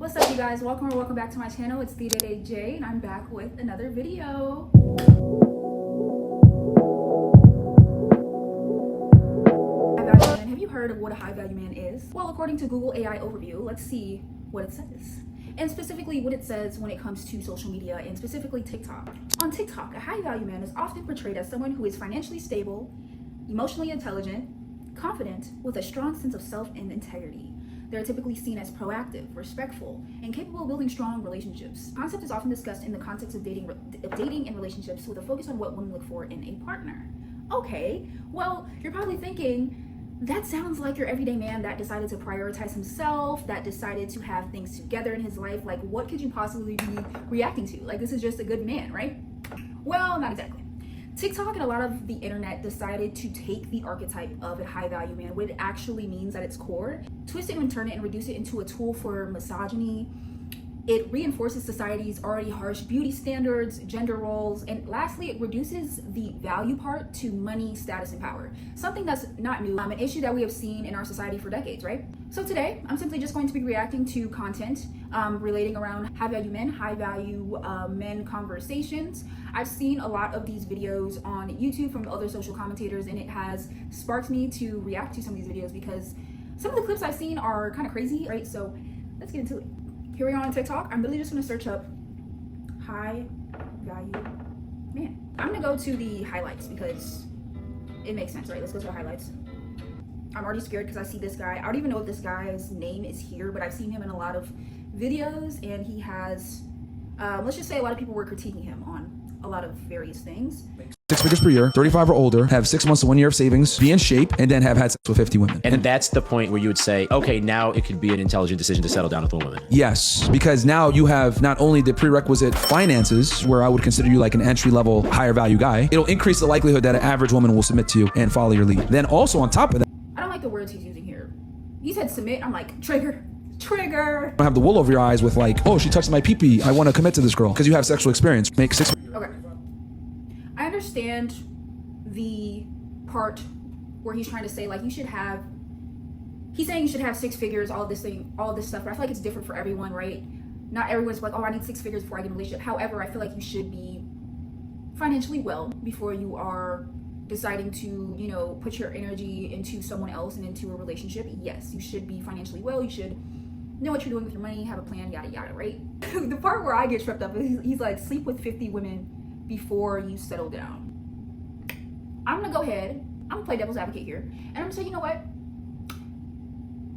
What's up, you guys? Welcome back to my channel. It's the Day J, and I'm back with another video. High value man. Have you heard of what a high value man is? Well, according to Google AI overview, let's see what it says. And specifically what it says when it comes to social media, and specifically TikTok. On TikTok, a high value man is often portrayed as someone who is financially stable, emotionally intelligent, confident, with a strong sense of self and integrity. They're typically seen as proactive, respectful, and capable of building strong relationships. The concept is often discussed in the context of dating and relationships, with a focus on what women look for in a partner. Okay, well, you're probably thinking, that sounds like your everyday man that decided to prioritize himself, that decided to have things together in his life. Like, what could you possibly be reacting to? Like, this is just a good man, right? Well, not exactly. TikTok and a lot of the internet decided to take the archetype of a high value man, what it actually means at its core, twist it and turn it and reduce it into a tool for misogyny. It reinforces society's already harsh beauty standards, gender roles, and lastly, it reduces the value part to money, status, and power. Something that's not new, an issue that we have seen in our society for decades, right? So today, I'm simply just going to be reacting to content relating around high value men conversations. I've seen a lot of these videos on YouTube from other social commentators, and it has sparked me to react to some of these videos because some of the clips I've seen are kind of crazy, right? So let's get into it. Here we are on TikTok. I'm really just gonna search up high value man. I'm gonna go to the highlights because it makes sense, right? Let's go to the highlights. I'm already scared because I see this guy. I don't even know if this guy's name is here, but I've seen him in a lot of videos, and he has, let's just say a lot of people were critiquing him on a lot of various things. 6 figures per year, 35 or older, have 6 months to 1 year of savings, be in shape, and then have had sex with 50 women. And that's the point where you would say, okay, now it could be an intelligent decision to settle down with one woman. Yes, because now you have not only the prerequisite finances, where I would consider you like an entry-level, higher value guy, it'll increase the likelihood that an average woman will submit to you and follow your lead. Then also on top of that, I don't like the words he's using here. He said submit, I'm like, trigger. Trigger. I have the wool over your eyes with like, oh, she touched my pee-pee, I want to commit to this girl because you have sexual experience. Make 6. Okay. I understand the part where he's trying to say like he's saying you should have 6 figures, all this stuff, but I feel like it's different for everyone, right? Not everyone's like, oh, I need 6 figures before I get in a relationship. However, I feel like you should be financially well before you are deciding to, you know, put your energy into someone else and into a relationship. Yes, you should be financially well. You should know what you're doing with your money, have a plan, yada yada, right? The part where I get tripped up is he's like, sleep with 50 women before you settle down. I'm gonna go ahead, I'm gonna play devil's advocate here, and I'm gonna say, you know what?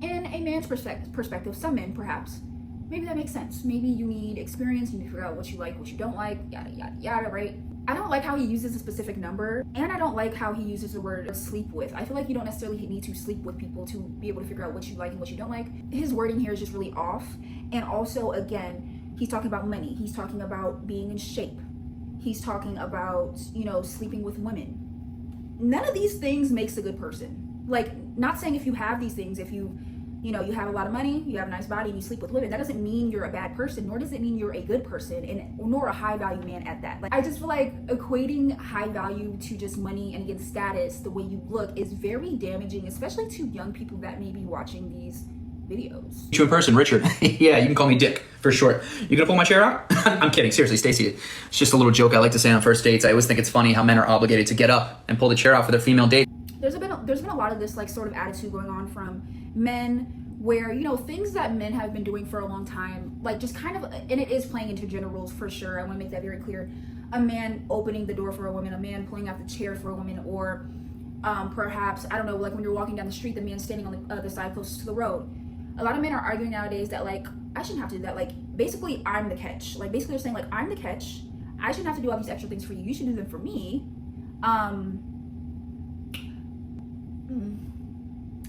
In a man's perspective, some men perhaps, maybe that makes sense. Maybe you need experience, you need to figure out what you like, what you don't like, yada yada yada, right? I don't like how he uses a specific number, and I don't like how he uses the word sleep with. I feel like you don't necessarily need to sleep with people to be able to figure out what you like and what you don't like. His wording here is just really off. And also, again, he's talking about money. He's talking about being in shape. He's talking about, you know, sleeping with women. None of these things makes a good person. Like, not saying if you have these things, if you know, you have a lot of money, you have a nice body, and you sleep with women, that doesn't mean you're a bad person, nor does it mean you're a good person, and nor a high value man at that. Like, I just feel like equating high value to just money and again status, the way you look, is very damaging, especially to young people that may be watching these videos. You in person, Richard. Yeah, you can call me Dick for short. You gonna pull my chair out? I'm kidding, seriously, stay seated. It's just a little joke I like to say on first dates. I always think it's funny how men are obligated to get up and pull the chair out for their female date. There's been a lot of this like sort of attitude going on from men where, you know, things that men have been doing for a long time, like just kind of, and it is playing into gender roles for sure. I want to make that very clear. A man opening the door for a woman, a man pulling out the chair for a woman, or perhaps, I don't know, like when you're walking down the street, the man standing on the other side closest to the road. A lot of men are arguing nowadays that like, I shouldn't have to do that. Like, basically, I'm the catch. Like, basically they're saying like, I'm the catch. I shouldn't have to do all these extra things for you. You should do them for me.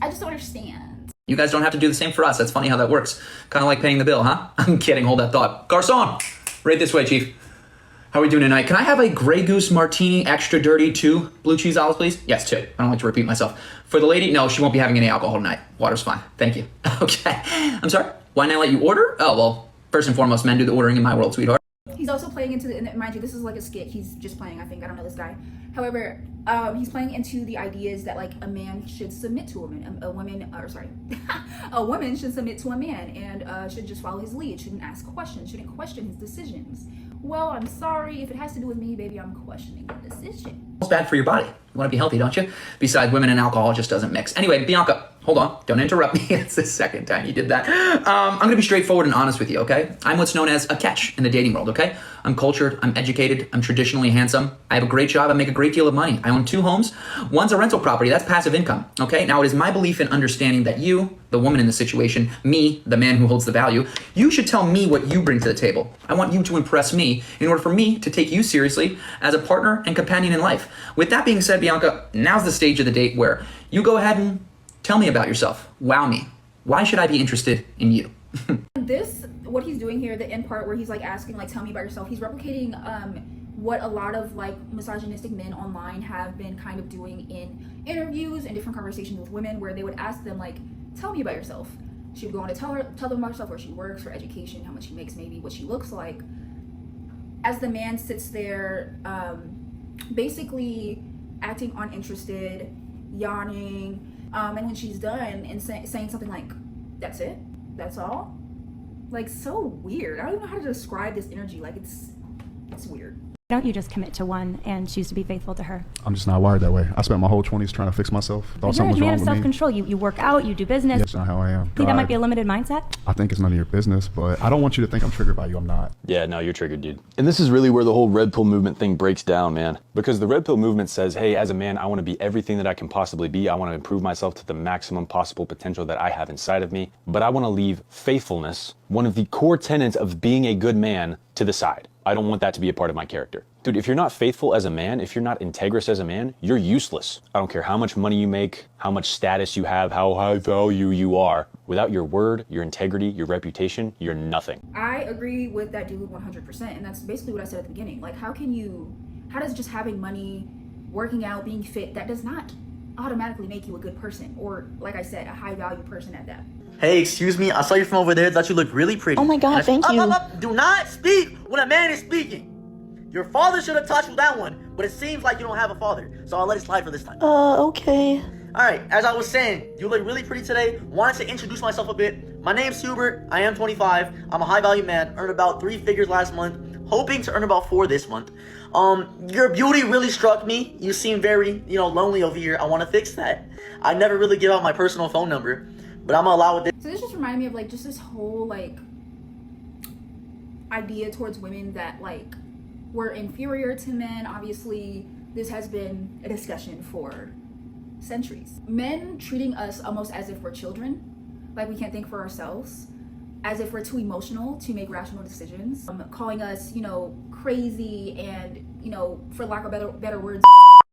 I just don't understand. You guys don't have to do the same for us. That's funny how that works. Kind of like paying the bill, huh? I'm kidding, hold that thought. Garçon, right this way, Chief. How are we doing tonight? Can I have a Grey Goose Martini, extra dirty, 2 blue cheese olives, please? Yes, 2. I don't like to repeat myself. For the lady, no, she won't be having any alcohol tonight. Water's fine. Thank you. Okay. I'm sorry. Why didn't I let you order? Oh, well, first and foremost, men do the ordering in my world, sweetheart. He's also playing into the, and mind you, this is like a skit. He's just playing, I think. I don't know this guy. However, he's playing into the ideas that like a man should submit to a woman. A woman should submit to a man and should just follow his lead. Shouldn't ask questions. Shouldn't question his decisions. Well, I'm sorry if it has to do with me, baby. I'm questioning the decision. It's bad for your body. You want to be healthy, don't you? Besides, women and alcohol just doesn't mix. Anyway, Bianca, hold on. Don't interrupt me. It's the second time you did that. I'm going to be straightforward and honest with you, okay? I'm what's known as a catch in the dating world, okay? I'm cultured. I'm educated. I'm traditionally handsome. I have a great job. I make a great deal of money. I own 2 homes. One's a rental property. That's passive income, okay? Now, it is my belief and understanding that you, the woman in the situation, me, the man who holds the value, you should tell me what you bring to the table. I want you to impress me in order for me to take you seriously as a partner and companion in life. With that being said, Bianca, now's the stage of the date where you go ahead and tell me about yourself. Wow me. Why should I be interested in you? What he's doing here, the end part where he's like asking, like, tell me about yourself, he's replicating what a lot of like misogynistic men online have been kind of doing in interviews and different conversations with women, where they would ask them like, tell me about yourself. She would go on to tell them about herself, where she works, her education, how much she makes, maybe what she looks like. As the man sits there, basically acting uninterested, yawning, and when she's done and saying something like, that's it? That's all? Like, so weird. I don't even know how to describe this energy. Like, it's weird. Why don't you just commit to one and choose to be faithful to her? I'm just not wired that way. I spent my whole 20s trying to fix myself. Thought something was You're a wrong man of with me. self-control. You work out, you do business. That's not how I am. Think that might be a limited mindset? I think it's none of your business, but I don't want you to think I'm triggered by you. I'm not. Yeah, no, you're triggered, dude. And this is really where the whole red pill movement thing breaks down, man. Because the red pill movement says, hey, as a man, I want to be everything that I can possibly be. I want to improve myself to the maximum possible potential that I have inside of me. But I want to leave faithfulness, one of the core tenets of being a good man, to the side. I don't want that to be a part of my character. Dude, if you're not faithful as a man, if you're not integrous as a man, you're useless. I don't care how much money you make, how much status you have, how high value you are. Without your word, your integrity, your reputation, you're nothing. I agree with that dude 100%, and that's basically what I said at the beginning. Like, how does just having money, working out, being fit, that does not automatically make you a good person, or, like I said, a high value person at that. Hey, excuse me, I saw you from over there. Thought you looked really pretty. Oh my God, thank you. Up. Do not speak when a man is speaking. Your father should have taught you that one, but it seems like you don't have a father, so I'll let it slide for this time. Okay. Alright, as I was saying, you look really pretty today. Wanted to introduce myself a bit. My name's Hubert, I am 25. I'm a high value man, earned about 3 figures last month, hoping to earn about 4 this month. Your beauty really struck me. You seem very, lonely over here. I want to fix that. I never really give out my personal phone number, but I'm gonna allow it. So this just reminded me of like just this whole like idea towards women that like we're inferior to men. Obviously, this has been a discussion for centuries. Men treating us almost as if we're children, like we can't think for ourselves, as if we're too emotional to make rational decisions, calling us, crazy and, for lack of better words,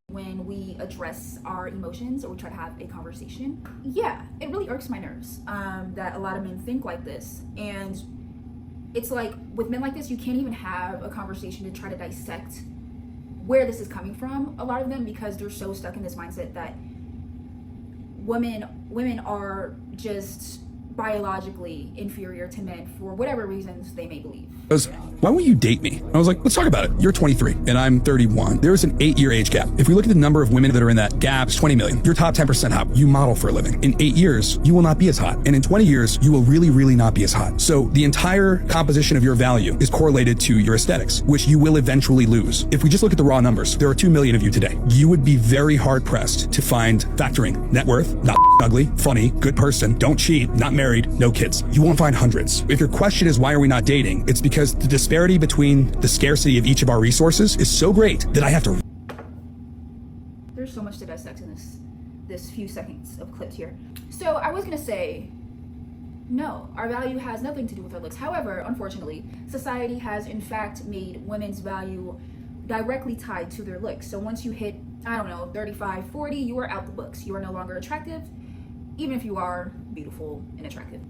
when we address our emotions or we try to have a conversation. Yeah, it really irks my nerves that a lot of men think like this. And it's like with men like this, you can't even have a conversation to try to dissect where this is coming from, a lot of them, because they're so stuck in this mindset that women are just biologically inferior to men for whatever reasons they may believe. Goes, why won't you date me? I was like, let's talk about it. You're 23 and I'm 31. There's an 8-year age gap. If we look at the number of women that are in that gap, it's 20 million. You're top 10% hot. You model for a living. In 8 years, you will not be as hot. And in 20 years, you will really, really not be as hot. So the entire composition of your value is correlated to your aesthetics, which you will eventually lose. If we just look at the raw numbers, there are 2 million of you today. You would be very hard pressed to find factoring net worth, not ugly, funny, good person, don't cheat, not married, no kids. You won't find hundreds. If your question is why are we not dating, it's because the disparity between the scarcity of each of our resources is so great that I have to. There's so much to dissect in this few seconds of clips here. So I was gonna say, no, our value has nothing to do with our looks. However, unfortunately, society has in fact made women's value directly tied to their looks. So once you hit, 35, 40, you are out the books. You are no longer attractive, even if you are beautiful and attractive.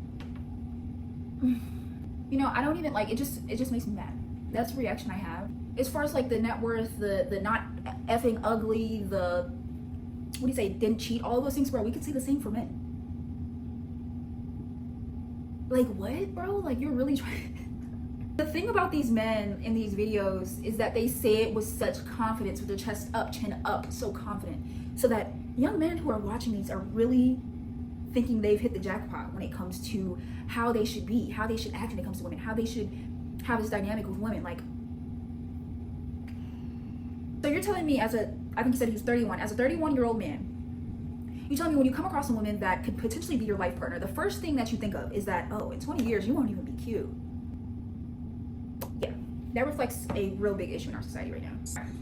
I don't even it just makes me mad. That's the reaction I have. As far as like the net worth, the not effing ugly, the didn't cheat, all of those things, bro, we could say the same for men. Like what, bro? Like you're really trying The thing about these men in these videos is that they say it with such confidence, with their chest up, chin up, so confident, so that young men who are watching these are really thinking they've hit the jackpot when it comes to how they should be, how they should act when it comes to women, how they should have this dynamic with women. Like, so you're telling me I think you said he was 31, as a 31-year-old man, you tell me when you come across a woman that could potentially be your life partner, the first thing that you think of is that, oh, in 20 years, you won't even be cute. Yeah, that reflects a real big issue in our society right now.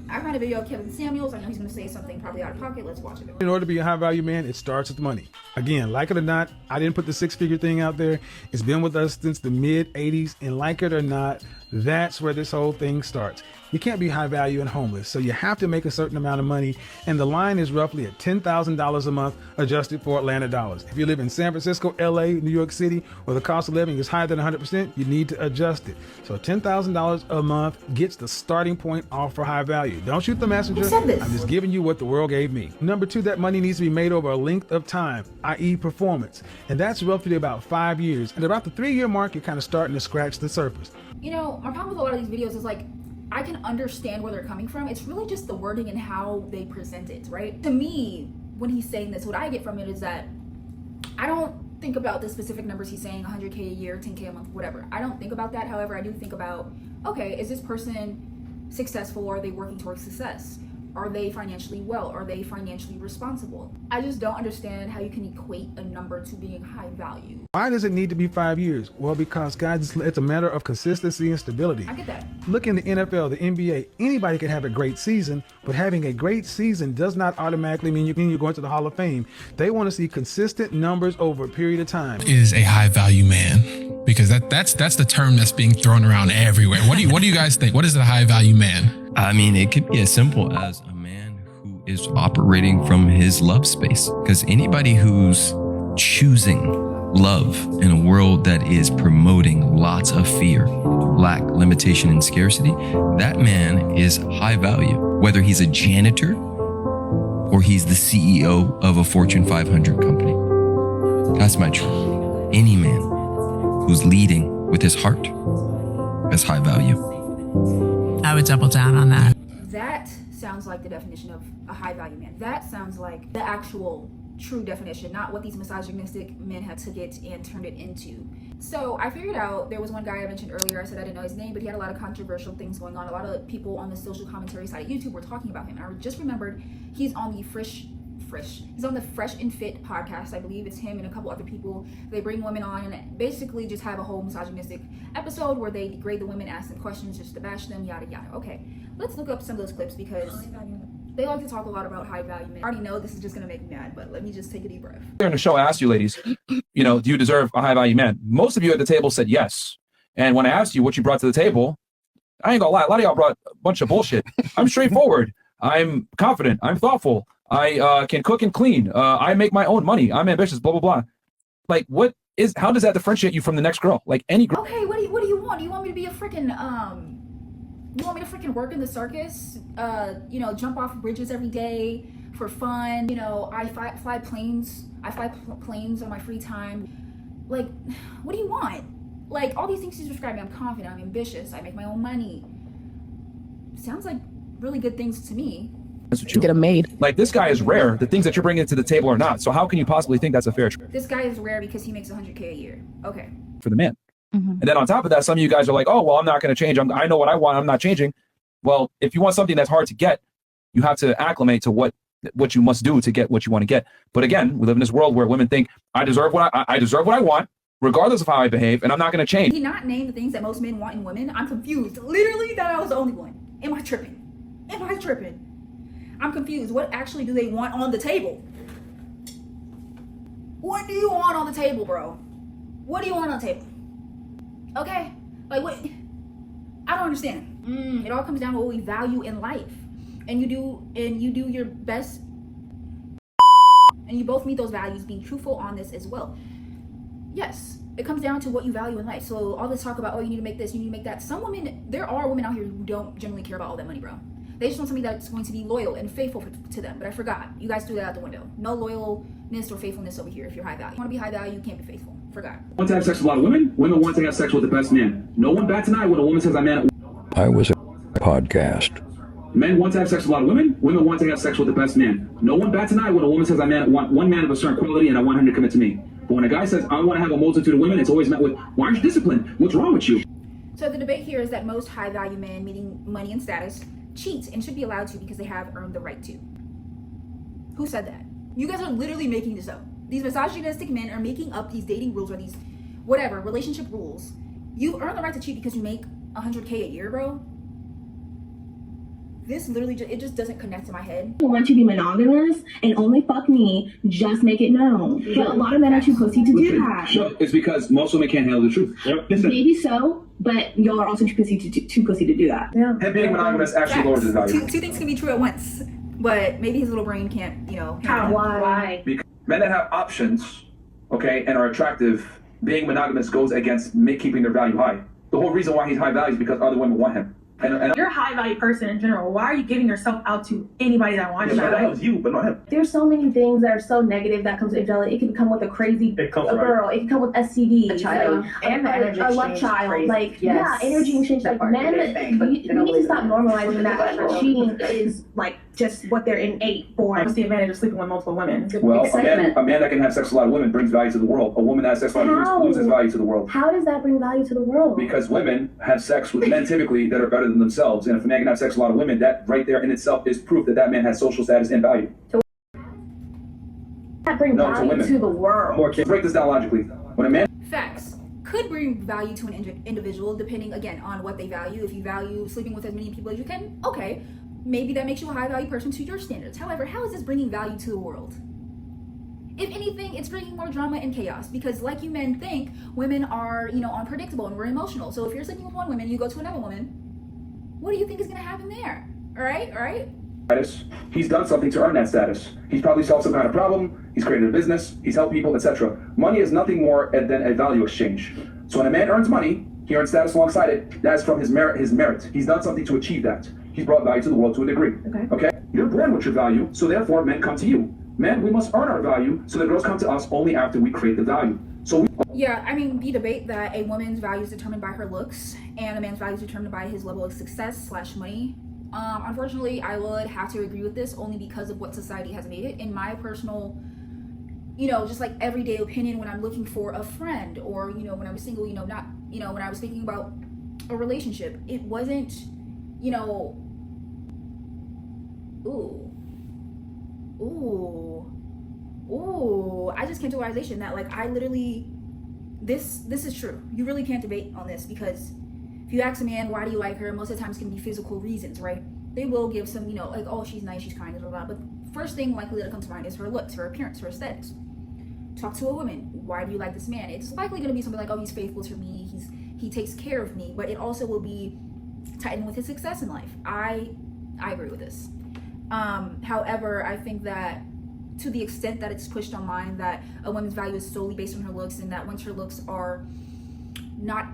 I found a video of Kevin Samuels. I know he's going to say something probably out of pocket. Let's watch it. In order to be a high value man, it starts with money. Again, like it or not, I didn't put the 6-figure thing out there. It's been with us since the mid 80s, and like it or not, that's where this whole thing starts. You can't be high value and homeless, so you have to make a certain amount of money, and the line is roughly at $10,000 a month adjusted for Atlanta dollars. If you live in San Francisco, LA, New York City, where the cost of living is higher than 100%, you need to adjust it. So $10,000 a month gets the starting point off for high value. Don't shoot the messenger. Who said this? I'm just giving you what the world gave me. Number 2, that money needs to be made over a length of time, i.e. performance. And that's roughly about 5 years. And about the 3-year mark, you're kind of starting to scratch the surface. You know, my problem with a lot of these videos is like, I can understand where they're coming from. It's really just the wording and how they present it, right? To me, when he's saying this, what I get from it is that I don't think about the specific numbers he's saying, 100K a year, 10K a month, whatever. I don't think about that. However, I do think about, okay, is this person successful, or are they working towards success? Are they financially well? Are they financially responsible? I just don't understand how you can equate a number to being high value. Why does it need to be 5 years? Well, because guys, it's a matter of consistency and stability. I get that. Look in the NFL, the NBA, anybody can have a great season, but having a great season does not automatically mean you're going to the Hall of Fame. They want to see consistent numbers over a period of time. Is a high value man, because that's the term that's being thrown around everywhere. What do you guys think? What is a high value man? I mean, it could be as simple as a man who is operating from his love space, because anybody who's choosing love in a world that is promoting lots of fear, lack, limitation, and scarcity, that man is high value. Whether he's a janitor or he's the CEO of a Fortune 500 company. That's my truth. Any man who's leading with his heart is high value. I would double down on that. That sounds like the definition of a high value man. That sounds like the actual true definition, not what these misogynistic men have took it and turned it into. So I figured out, there was one guy I mentioned earlier, I said I didn't know his name, but he had a lot of controversial things going on. A lot of people on the social commentary side of YouTube were talking about him. And I just remembered he's on the He's on the Fresh and Fit podcast. I believe it's him and a couple other people. They bring women on and basically just have a whole misogynistic episode where they degrade the women, ask them questions just to bash them, yada yada. Okay, let's look up some of those clips because they like to talk a lot about high value men. I already know this is just gonna make me mad, but let me just take a deep breath. During the show, I asked you ladies, do you deserve a high value man? Most of you at the table said yes. And when I asked you what you brought to the table, I ain't gonna lie, a lot of y'all brought a bunch of bullshit. I'm straightforward. I'm confident. I'm thoughtful. I can cook and clean. I make my own money. I'm ambitious, blah, blah, blah. Like, how does that differentiate you from the next girl? Like any girl. Okay, what do you want? Do you want me to be a freaking, you want me to freaking work in the circus? Jump off bridges every day for fun? I fly planes. I fly planes on my free time. Like, what do you want? Like, all these things you describe me. I'm confident. I'm ambitious. I make my own money. Sounds like really good things to me. To get them made. Like, this guy is rare. The things that you're bringing to the table are not. So how can you possibly think that's a fair trade? This guy is rare because he makes 100K a year. Okay. For the man. Mm-hmm. And then on top of that, some of you guys are like, oh, well, I'm not going to change. I know what I want. I'm not changing. Well, if you want something that's hard to get, you have to acclimate to what you must do to get what you want to get. But again, we live in this world where women think I deserve what I want, regardless of how I behave, and I'm not going to change. Did he not name the things that most men want in women? I'm confused. Literally, that I was the only one. Am I tripping? I'm confused. What actually do they want on the table? What do you want on the table, bro? What do you want on the table? Okay? Like, what? I don't understand. It all comes down to what we value in life. And you do your best. And you both meet those values, being truthful on this as well. Yes, it comes down to what you value in life. So all this talk about, oh, you need to make this, you need to make that. There are women out here who don't generally care about all that money, bro. They just want somebody that's going to be loyal and faithful to them. But I forgot. You guys threw that out the window. No loyalness or faithfulness over here if you're high value. If you want to be high value, you can't be faithful. Forgot. Want to have sex with a lot of women? Women want to have sex with the best man. No one bats an eye when a woman says I'm man. I was a podcast. Men want to have sex with a lot of women. Women want to have sex with the best man. No one bats an eye when a woman says I want one man of a certain quality and I want him to commit to me. But when a guy says I want to have a multitude of women, it's always met with, why aren't you disciplined? What's wrong with you? So the debate here is that most high value men, meaning money and status, cheat and should be allowed to because they have earned the right to. Who said that? You guys are literally making this up. These misogynistic men are making up these dating rules or these whatever relationship rules. You've earned the right to cheat because you make $100K a year, bro. This literally it just doesn't connect to my head. I want to be monogamous and only fuck me, just make it known. But a lot of men are too pussy to do that. No, it's because most women can't handle the truth. Maybe so, but y'all are also too pussy to do that. Yeah. Him being monogamous actually lowers his value. Two things can be true at once, but maybe his little brain can't, How? Why? Because men that have options, okay, and are attractive, being monogamous goes against keeping their value high. The whole reason why he's high value is because other women want him. And you're a high value person in general. Why are you giving yourself out to anybody that wants you? That was you, but not him. There's so many things that are so negative that comes with infidelity. It can come with a crazy girl. It can come with STD, a child, and a love child. Like energy exchange. Like men, you need to stop normalizing that cheating is like just what they're innate for. What's the advantage of sleeping with multiple women? Well, a man that can have sex with a lot of women brings value to the world. A woman that has sex with a lot of women loses value to the world. How does that bring value to the world? Because women have sex with men typically that are better than themselves. And if a man can have sex with a lot of women, that right there in itself is proof that that man has social status and value. That bring value to the world. Break this down logically. When a man Facts could bring value to an individual depending again on what they value. If you value sleeping with as many people as you can, okay, maybe that makes you a high value person to your standards. However, how is this bringing value to the world? If anything, it's bringing more drama and chaos because like you men think, women are, unpredictable and we're emotional. So if you're sleeping with one woman, you go to another woman, what do you think is going to happen there? All right? He's done something to earn that status. He's probably solved some kind of problem. He's created a business. He's helped people, etc. Money is nothing more than a value exchange. So when a man earns money, he earns status alongside it. That's from his merit. He's done something to achieve that. He's brought value to the world to a degree. Okay? You're born with your value, so therefore men come to you. Men, we must earn our value, so the girls come to us only after we create the value. The debate that a woman's value is determined by her looks and a man's value is determined by his level of success / money. Unfortunately, I would have to agree with this only because of what society has made it. In my personal, just like everyday opinion when I'm looking for a friend or, when I was single, when I was thinking about a relationship, it wasn't, I just came to a realization that like I literally, this is true. You really can't debate on this because if you ask a man, why do you like her? Most of the times it's going to be physical reasons, right? They will give some, like, oh, she's nice, she's kind, blah, blah, blah. But first thing likely that comes to mind is her looks, her appearance, her aesthetics. Talk to a woman. Why do you like this man? It's likely going to be something like, oh, he's faithful to me. He takes care of me. But it also will be tied in with his success in life. I agree with this. However, I think that to the extent that it's pushed online that a woman's value is solely based on her looks and that once her looks are not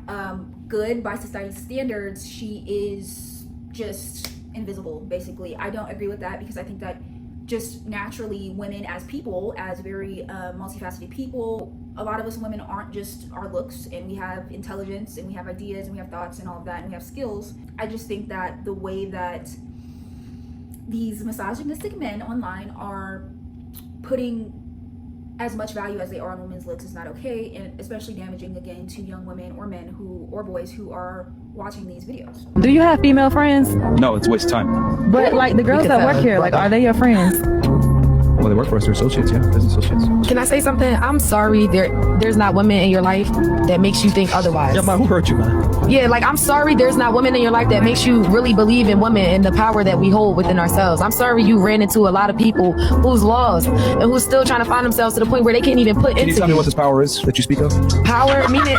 good by society's standards, she is just invisible, basically. I don't agree with that because I think that just naturally women as people, as very multifaceted people, a lot of us women aren't just our looks, and we have intelligence and we have ideas and we have thoughts and all of that and we have skills. I just think that the way that these misogynistic men online are putting as much value as they are on women's looks is not okay, and especially damaging again to young women or men or boys who are watching these videos. Do you have female friends? No, it's a waste of time. But like the girls that work here, like are they your friends? Well, they work for us. They're associates, yeah. Business associates. Can I say something? I'm sorry there's not women in your life that makes you think otherwise. Yeah, man, who hurt you, man? Yeah, like I'm sorry there's not women in your life that makes you really believe in women and the power that we hold within ourselves. I'm sorry you ran into a lot of people who's lost and who's still trying to find themselves to the point where they can't even put into. Can you tell me what this power is that you speak of? Power, meaning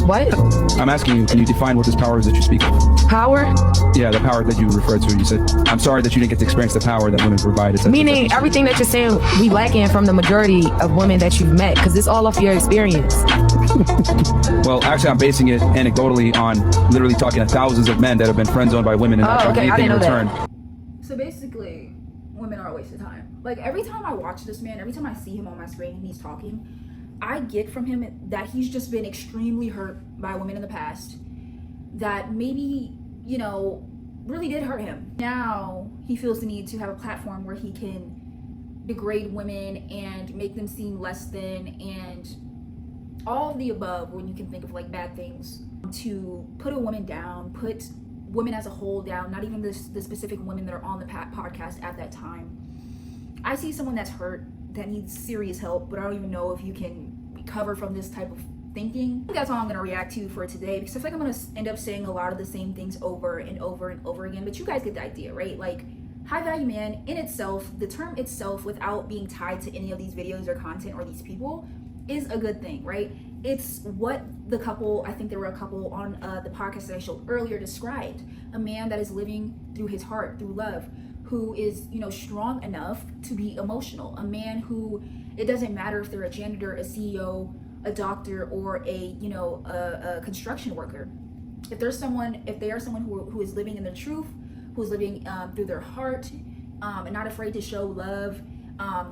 what? I'm asking you, can you define what this power is that you speak of? Power? Yeah, the power that you referred to. You said, I'm sorry that you didn't get to experience the power that women provide. Meaning everything that you're saying we lacking from the majority of women that you've met, because it's all off your experience. Well, actually, I'm basing it anecdotally on literally talking to thousands of men that have been friend zoned by women and not gotten anything in return. So basically, women are a waste of time. Like every time I watch this man, every time I see him on my screen and he's talking, I get from him that he's just been extremely hurt by women in the past that maybe, you know, really did hurt him. Now he feels the need to have a platform where he can degrade women and make them seem less than and all of the above when you can think of like bad things, to put a woman down, put women as a whole down, not even the specific women that are on the podcast at that time. I see someone that's hurt, that needs serious help, but I don't even know if you can recover from this type of thinking. I think that's all I'm going to react to for today, because I feel like I'm going to end up saying a lot of the same things over and over and over again, but you guys get the idea, right? Like, high value man in itself, the term itself, without being tied to any of these videos or content or these people, is a good thing, right? It's what the couple, I think there were a couple on the podcast that I showed earlier, described. A man that is living through his heart, through love, who is, you know, strong enough to be emotional. A man who, it doesn't matter if they're a janitor, a CEO, a doctor, or a, you know, a construction worker. If they are someone who is living in their truth, who's living through their heart, and not afraid to show love,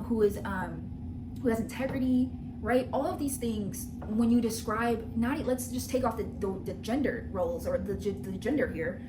who has integrity, right? All of these things, when you describe, let's just take off the gender roles or the gender here.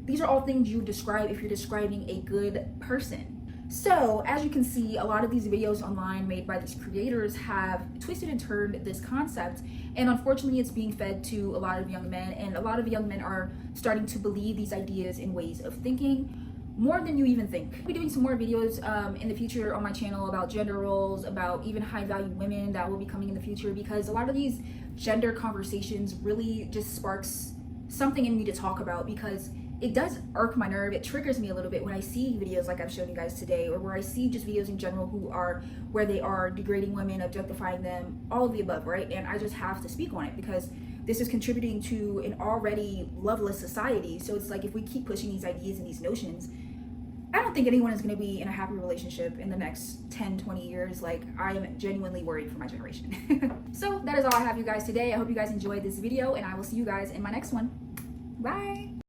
These are all things you describe if you're describing a good person. So as you can see, a lot of these videos online made by these creators have twisted and turned this concept, and unfortunately it's being fed to a lot of young men, and a lot of young men are starting to believe these ideas and ways of thinking more than you even think. I'll be doing some more videos in the future on my channel about gender roles, about even high value women that will be coming in the future, because a lot of these gender conversations really just sparks something in me to talk about, because it does irk my nerve. It triggers me a little bit when I see videos like I've shown you guys today, or where I see just videos in general where they are degrading women, objectifying them, all of the above, right? And I just have to speak on it, because this is contributing to an already loveless society. So it's like, if we keep pushing these ideas and these notions, I don't think anyone is going to be in a happy relationship in the next 10, 20 years. Like, I am genuinely worried for my generation. So that is all I have, you guys, today. I hope you guys enjoyed this video, and I will see you guys in my next one. Bye.